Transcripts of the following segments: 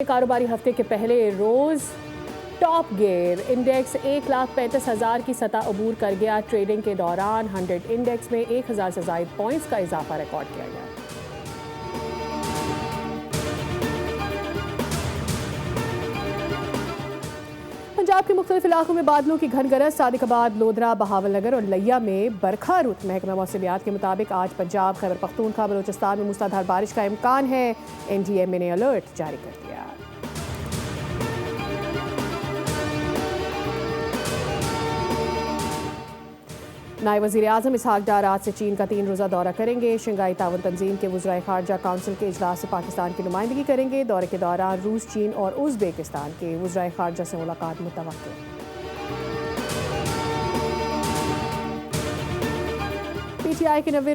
कारोबारी हफ्ते के पहले रोज टॉप गियर इंडेक्स 1,35,000 की सतह अबूर कर गया। ट्रेडिंग के दौरान 100 इंडेक्स में 1,000 से ज़ायद पॉइंट्स का इजाफा रिकॉर्ड किया गया। पंजाब के मुख्तलिफ इलाकों में बादलों की घन गरज। सादिकाबाद, लोधरा, बहावल नगर और लिया में बरखा रुत। महकमा मौसमियात के मुताबिक आज पंजाब, खैबर पख्तूनख्वा, बलोचिस्तान में मूसलाधार बारिश का इम्कान है। NDMA ने अलर्ट जारी कर दिया। नायब वज़ीर आज़म इसहाक डार आज से चीन का 3 रोज़ा दौरा करेंगे। शंघाई ताउन तंजीम के वज़राए ख़ारजा काउंसिल के इजलास से पाकिस्तान की नुमाइंदगी करेंगे। दौरे के दौरान रूस, चीन और उज़्बेकिस्तान के वज़राए ख़ारजा से मुलाकात मुतवक्किल। PTI की 90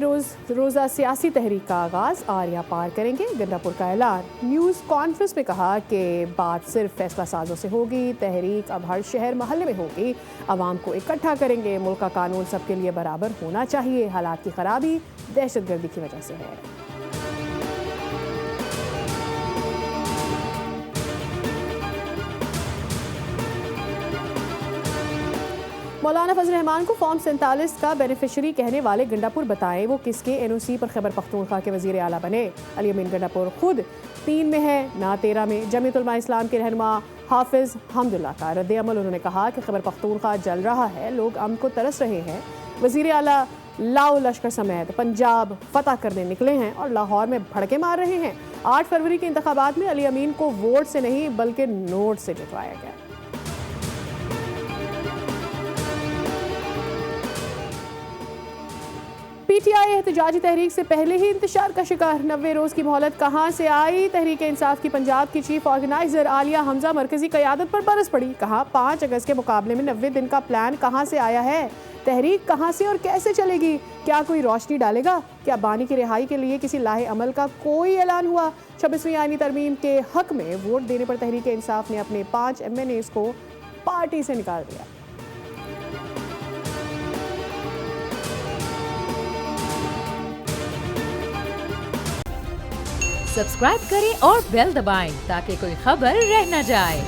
रोज़ा सियासी तहरीक का आगाज़। आर्या पार करेंगे। गंडापुर का ऐलान। न्यूज़ कॉन्फ्रेंस में कहा कि बात सिर्फ फैसला साजों से होगी। तहरीक अब हर शहर महल्ले में होगी। आवाम को इकट्ठा करेंगे। मुल्क का कानून सबके लिए बराबर होना चाहिए। हालात की खराबी दहशतगर्दी की वजह से है। मौलाना फजल रहमान को फॉर्म 47 का बेनिफिशरी कहने वाले गंडापुर बताएं वो किसके NOC पर खैबर पख्तूनख्वा के वज़ीर आला बने। अली अमीन गंडापुर खुद 3 में है ना 13 में। जमीयत उलमा इस्लाम के रहनुमा हाफिज़ हमदुल्ला का रद्द-ए-अमल। उन्होंने कहा कि खैबर पख्तूनख्वा जल रहा है, लोग अमन को तरस रहे हैं। वज़ीर आला लाओ लश्कर समेत पंजाब फतह करने निकले हैं और लाहौर में भड़के मार रहे हैं। 8 फरवरी के इंतखाबात में अली अमीन को वोट से नहीं बल्कि नोट से जितवाया गया। PTI एहतजाजी तहरीक से पहले ही इंतशार का शिकार। 90 रोज़ की मोहलत कहाँ से आई। तहरीक इंसाफ की पंजाब की चीफ ऑर्गेनाइजर आलिया हमजा मरकजी क़यादत पर बरस पड़ी। कहा 5 अगस्त के मुकाबले में 90 दिन का प्लान कहाँ से आया है। तहरीक कहाँ से और कैसे चलेगी। क्या कोई रोशनी डालेगा। क्या बानी की रिहाई के लिए किसी लाहे अमल का कोई ऐलान हुआ। 26वीं आईनी तरमीम के हक में वोट देने पर तहरीक इंसाफ ने अपने 5 MNAs को पार्टी से निकाल दिया। सब्सक्राइब करें और बेल दबाएं ताकि कोई खबर रह न जाए।